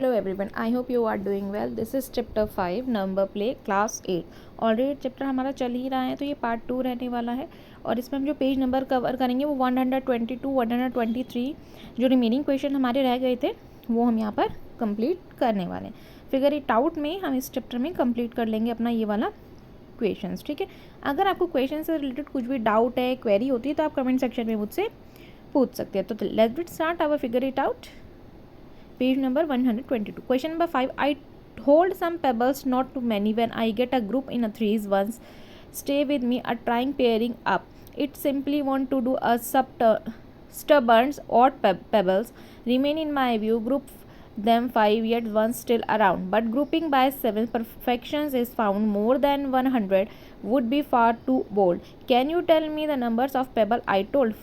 Hello everyone, I hope you are doing well. This is chapter 5 number play class 8. Already chapter हमारा चल ही रहा है तो ये पार्ट 2 रहने वाला है और इसमें हम जो पेज नंबर कवर करेंगे वो 122 123 जो रिमेनिंग क्वेश्चन हमारे रह गए थे वो हम यहाँ पर कंप्लीट करने वाले हैं. फिगर इट आउट में हम इस चैप्टर में कंप्लीट कर लेंगे अपना ये वाला क्वेश्चंस. ठीक है, अगर आपको क्वेश्चन से रिलेटेड कुछ भी डाउट है, क्वेरी होती है तो आप कमेंट सेक्शन में मुझसे पूछ सकते हैं. तो let's start our figure it out. Page number 122. Question number 5. I hold some pebbles, not too many. When I get a group in a threes once, stay with me. Are trying pairing up. It simply want to do a stubborn odd pebbles. Remain in my view. Group them 5 yet one still around. But grouping by 7 perfections is found more than 100 would be far too bold. Can you tell me the numbers of pebble I told?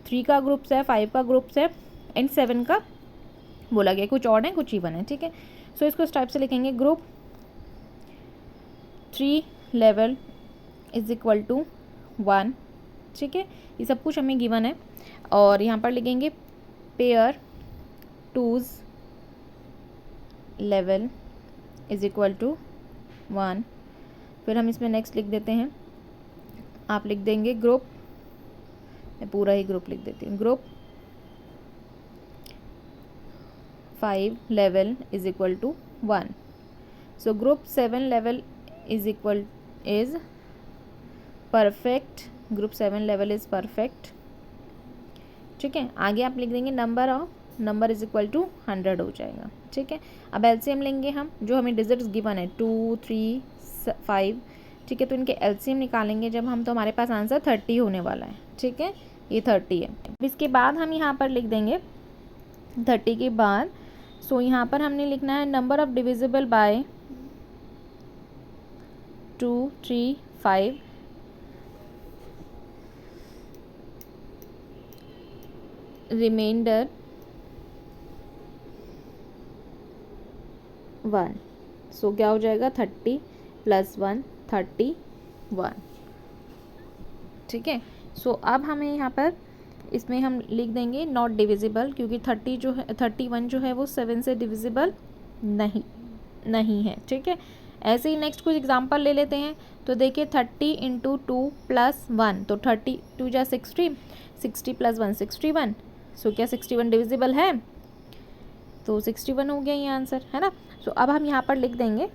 3 का groups है, 5 का groups है and 7 का बोला गया. कुछ odd है कुछ इवन है. ठीक है, सो इसको इस टाइप से लिखेंगे. Group 3 level is equal to 1. ठीक है, ये सब कुछ हमें गिवन है और यहाँ पर लिखेंगे pair twos level is equal to 1. फिर हम इसमें नेक्स्ट लिख देते हैं, आप लिख देंगे ग्रुप, मैं पूरा ही ग्रुप लिख देती हूँ. Group 5 level is equal to 1. So group 7 level is perfect. Group 7 level is perfect. ठीक है, आगे आप लिख देंगे नंबर इज इक्वल टू 100 हो जाएगा. ठीक है, अब एलसीएम लेंगे हम, जो हमें डिजिट्स गिवन है 2 3 5. ठीक है, तो इनके एलसीएम निकालेंगे जब हम, तो हमारे पास आंसर 30 होने वाला है. ठीक है, ये 30 है. इसके बाद हम यहाँ पर लिख देंगे 30 के बाद. सो यहाँ पर हमने लिखना है number of divisible by 2 3 5 reminder 1. So क्या हो जाएगा 30 प्लस 1 31. ठीक है, सो अब हमें यहाँ पर इसमें हम लिख देंगे नॉट डिविजिबल, क्योंकि 31 जो है वो 7 से डिविजिबल नहीं है. ठीक है, ऐसे ही नेक्स्ट कुछ एग्जांपल ले लेते हैं. तो देखिए 30 इंटू 2 प्लस 1, तो 32 जा 60, 60 प्लस 1 61. सो क्या 61 डिविजिबल है? तो 61 हो गया ये आंसर, है ना. सो अब हम यहाँ पर लिख देंगे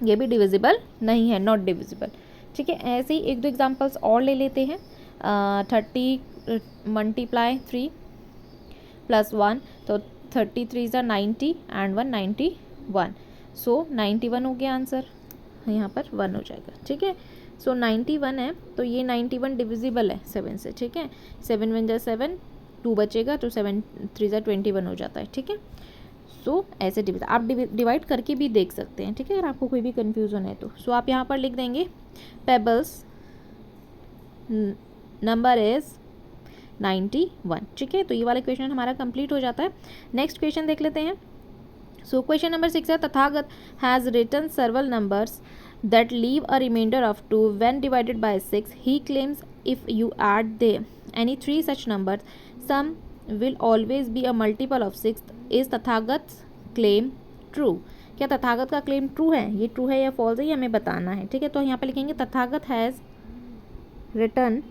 ये भी डिविजिबल नहीं है, नॉट डिविजिबल. ठीक है, ऐसे ही एक दो एग्जाम्पल्स और ले लेते हैं. 30 मल्टीप्लाई 3 प्लस 1, तो 33 ज़ा 90 एंड 1 91. सो 91 हो गया आंसर, यहाँ पर 1 हो जाएगा. ठीक है, सो 91 है, तो ये 91 डिविजिबल है 7 से. ठीक है, 7 1 जा 7, 2 बचेगा, तो 7 3 ज़ा 21 हो जाता है. ठीक है, सो ऐसे आप डिवाइड करके भी देख सकते हैं. ठीक है, अगर आपको कोई भी कन्फ्यूज़न है तो. सो आप यहाँ पर लिख देंगे पेबल्स नंबर इज़ 91. ठीक है, तो ये वाला क्वेश्चन हमारा कंप्लीट हो जाता है. नेक्स्ट क्वेश्चन देख लेते हैं. सो क्वेश्चन नंबर 6 है, Tathagat has written several numbers that leave a reminder of 2 when divided by 6. He claims if you add the any 3 such numbers sum will always be a multiple of 6. Is Tathagat claim true? क्या तथागत का claim true है? ये true है या false है ये हमें बताना है. ठीक है, तो यहाँ पे लिखेंगे तथागत हैज़ रिटन.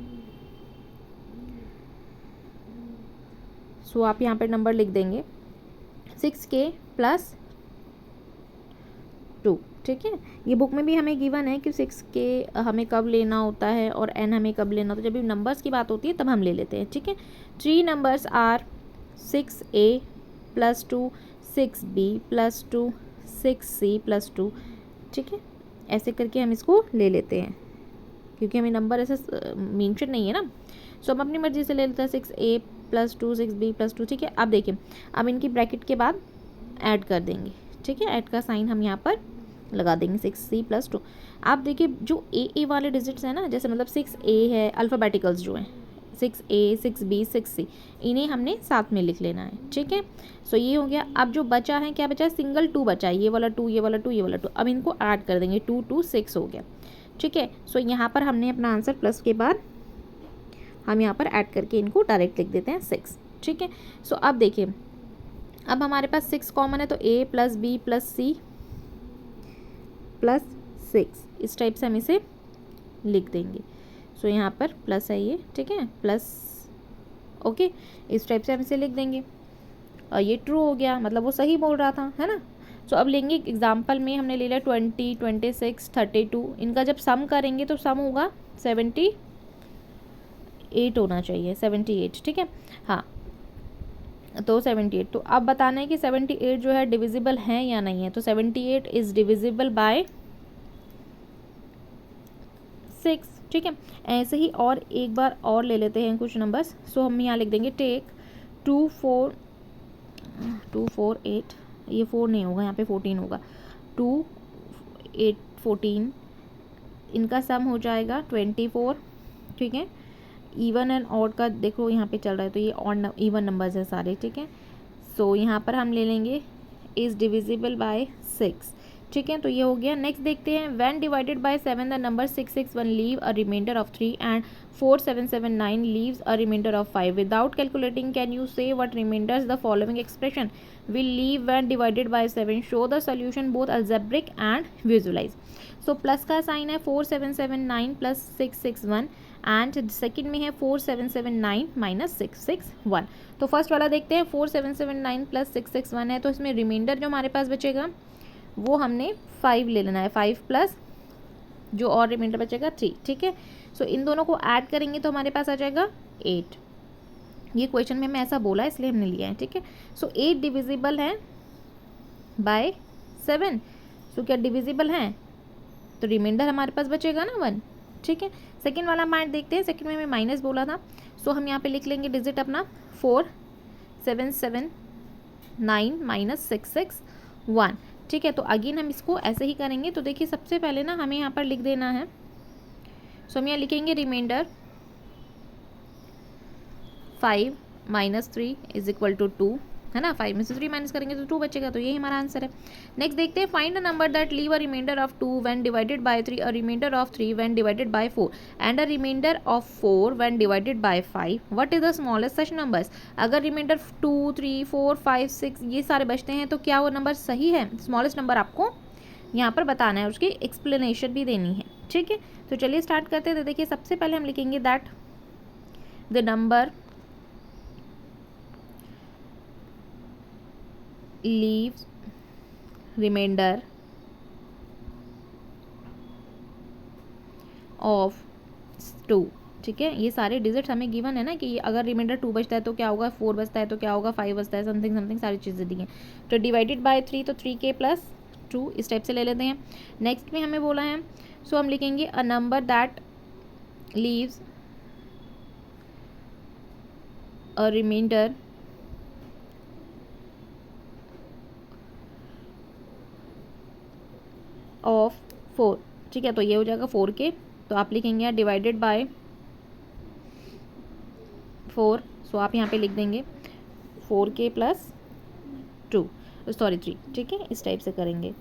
सो आप यहाँ पर नंबर लिख देंगे 6k प्लस 2. ठीक है, ये बुक में भी हमें गिवन है कि 6k हमें कब लेना होता है और n हमें कब लेना होता है. जब भी नंबर्स की बात होती है तब हम ले लेते हैं. ठीक है, 3 numbers are 6a plus 2 6b plus 2 6c plus 2. ठीक है, ऐसे करके हम इसको ले लेते हैं क्योंकि हमें नंबर ऐसे मेंशन नहीं है ना. सो हम अपनी मर्जी से ले लेते हैं 6a प्लस 2 6b प्लस 2. ठीक है, अब देखिए, अब इनकी ब्रैकेट के बाद ऐड कर देंगे. ठीक है, ऐड का साइन हम यहाँ पर लगा देंगे 6c प्लस 2. आप देखिए जो ए वाले डिजिट्स हैं ना, जैसे मतलब 6a है, अल्फ़ाबेटिकल्स जो हैं 6a 6b 6c, इन्हें हमने साथ में लिख लेना है. ठीक है, सो ये हो गया. अब जो बचा है, क्या बचा है? सिंगल 2 बचा है, ये वाला 2 ये वाला 2 ये वाला 2. अब इनको ऐड कर देंगे, 2 2 6 हो गया. ठीक है, सो यहाँ पर हमने अपना आंसर प्लस के बाद हम यहाँ पर ऐड करके इनको डायरेक्ट लिख देते हैं 6. ठीक है, सो अब देखिए अब हमारे पास 6 कॉमन है, तो a plus B plus C plus 6, इस टाइप से हम इसे लिख देंगे। सो यहाँ पर प्लस है ये, ठीक है, प्लस, ओके, इस टाइप से हम इसे लिख देंगे। और ये ट्रू हो गया, मतलब वो सही बोल रहा था, है ना। सो अब लेंगे एग्जाम्पल में हमने ले लिया 20, 26, 32, इनका जब सम करेंगे तो सम होगा 78 होना चाहिए, 78, ठीक है। हाँ, तो 78, तो अब बताना है कि 78 जो है डिविजिबल है या नहीं है। तो 78 इज़ डिविजिबल बाय 6, ठीक है। ऐसे ही और एक बार और ले लेते हैं कुछ नंबर्स। सो हम यहाँ लिख देंगे टेक 2, 4, 2, 4, 8, ये 4 नहीं होगा, यहाँ पे 14 होगा, 2, 8, 14, इनका सम हो जाएगा 24, ठीक है। इवन एंड ऑड का देखो यहाँ पे चल रहा है, तो ये ऑड इवन नंबर्स है सारे, ठीक है। सो यहाँ पर हम ले लेंगे इज़ डिविजिबल बाय 6, ठीक है। तो ये हो गया। नेक्स्ट देखते हैं, when divided by 7 the number 661 leave a reminder of 3 and 4779 leaves a reminder of 5 without calculating can you say what remainders the following expression will leave when divided by 7, show the solution both algebraic and visualize. So plus का sign है 4779 plus 661 and second में है 4779 minus 661। तो first वाला देखते हैं, 4779 plus 661 है, तो इसमें रिमाइंडर जो हमारे पास बचेगा वो हमने 5 ले लेना है, 5 प्लस जो और रिमाइंडर बचेगा 3, ठीक है। सो इन दोनों को ऐड करेंगे तो हमारे पास आ जाएगा 8। ये क्वेश्चन में मैं ऐसा बोला इसलिए हमने लिया है, ठीक है। सो 8 डिविजिबल है बाय 7। सो क्या डिविजिबल है, तो रिमाइंडर हमारे पास बचेगा ना 1, ठीक है। सेकेंड वाला पार्ट देखते हैं, सेकेंड में मैं माइनस बोला था। सो हम यहाँ पे लिख लेंगे डिजिट अपना 4779 माइनस 661, ठीक है। तो अगेन हम इसको ऐसे ही करेंगे। तो देखिए सबसे पहले ना हमें यहाँ पर लिख देना है, सो हम यहाँ लिखेंगे reminder 5 minus 3 is equal to 2, है ना। 5 में से 3 माइनस करेंगे तो 2 बचेगा, तो यही हमारा आंसर है। नेक्स्ट देखते हैं, find a number that leave a reminder of 2 when divided by 3, a reminder of 3 when divided by 4 and a reminder of 4 when divided by 5, what is the smallest such numbers. अगर reminder 2, 3, 4, 5, 6 ये सारे बचते हैं तो क्या वो number सही है। स्मॉलेस्ट नंबर आपको यहाँ पर बताना है, उसकी एक्सप्लेनेशन भी देनी है, ठीक है। तो चलिए स्टार्ट करते हैं। तो देखिए सबसे पहले हम लिखेंगे that the number leaves remainder of 2, ठीक है। ये सारे डिजिट्स हमें गिवन है ना कि अगर रिमाइंडर 2 बचता है तो क्या होगा, 4 बचता है तो क्या होगा, 5 बचता है, समथिंग समथिंग सारी चीज़ें दी हैं। तो डिवाइडेड बाय 3, तो 3k प्लस 2 इस टाइप से ले लेते हैं। नेक्स्ट में हमें बोला है, सो हम लिखेंगे a number that leaves a reminder of 4, ठीक है। तो ये हो जाएगा 4k, तो आप लिखेंगे डिवाइडेड बाय 4। सो आप यहाँ पे लिख देंगे 4k प्लस 2, सॉरी 3, ठीक है। इस टाइप से करेंगे।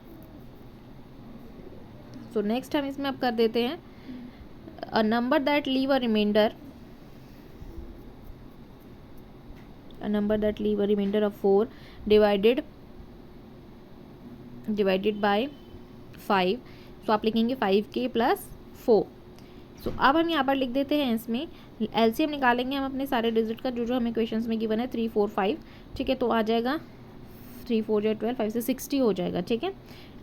सो नेक्स्ट हम इसमें अब कर देते हैं a number that leave a reminder, a number that leave a reminder of 4 divided by 5। So आप लिखेंगे 5k प्लस 4। सो अब हम यहाँ पर लिख देते हैं, इसमें एलसीएम निकालेंगे हम अपने सारे डिजिट का जो जो हमें क्वेश्चंस में गिवन है 3, 4, 5, ठीक है। तो आ जाएगा 3, 4 जो 12, 5 से 60 हो जाएगा, ठीक है।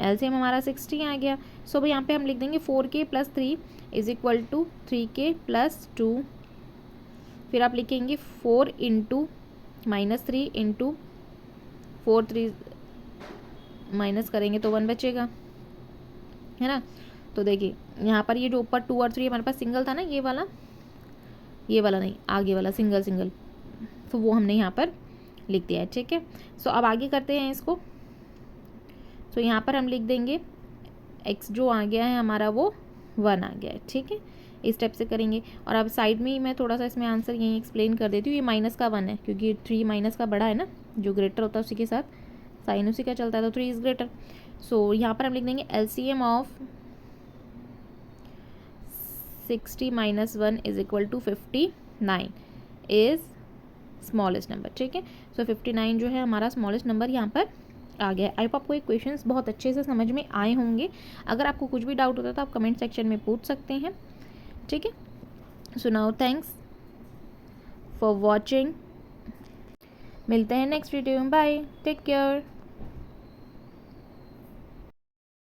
एलसीएम हमारा 60 आ गया। सो अब यहाँ पे हम लिख देंगे 4k plus 3 is equal to 3k plus 2, फिर आप लिखेंगे 4 इंटू माइनस 3 इंटू 4, 3 माइनस करेंगे तो 1 बचेगा, है ना। तो देखिए यहाँ पर ये जो ऊपर 2 और 3 हमारे पास सिंगल था ना, ये वाला नहीं, आगे वाला सिंगल, तो वो हमने यहाँ पर लिख दिया है, ठीक है। सो अब आगे करते हैं इसको। सो यहाँ पर हम लिख देंगे x जो आ गया है हमारा वो 1 आ गया है, ठीक है। इस टाइप से करेंगे। और अब साइड में ही मैं थोड़ा सा इसमें आंसर यहीं एक्सप्लेन कर देती हूँ। ये माइनस का 1 है क्योंकि 3 माइनस का बड़ा है ना, जो ग्रेटर होता है उसी के साथ साइन उसी का चलता है, तो 3 इज ग्रेटर। सो यहाँ पर हम लिख देंगे LCM of 60 minus 1 is equal to 59 is smallest number, ठीक है। सो 59 जो है हमारा स्मॉलेस्ट नंबर यहाँ पर आ गया। आई होप आपको ये क्वेश्चंस बहुत अच्छे से समझ में आए होंगे। अगर आपको कुछ भी डाउट होता है तो आप कमेंट सेक्शन में पूछ सकते हैं, ठीक है। So now thanks for watching, मिलते हैं नेक्स्ट वीडियो में, बाय, टेक केयर।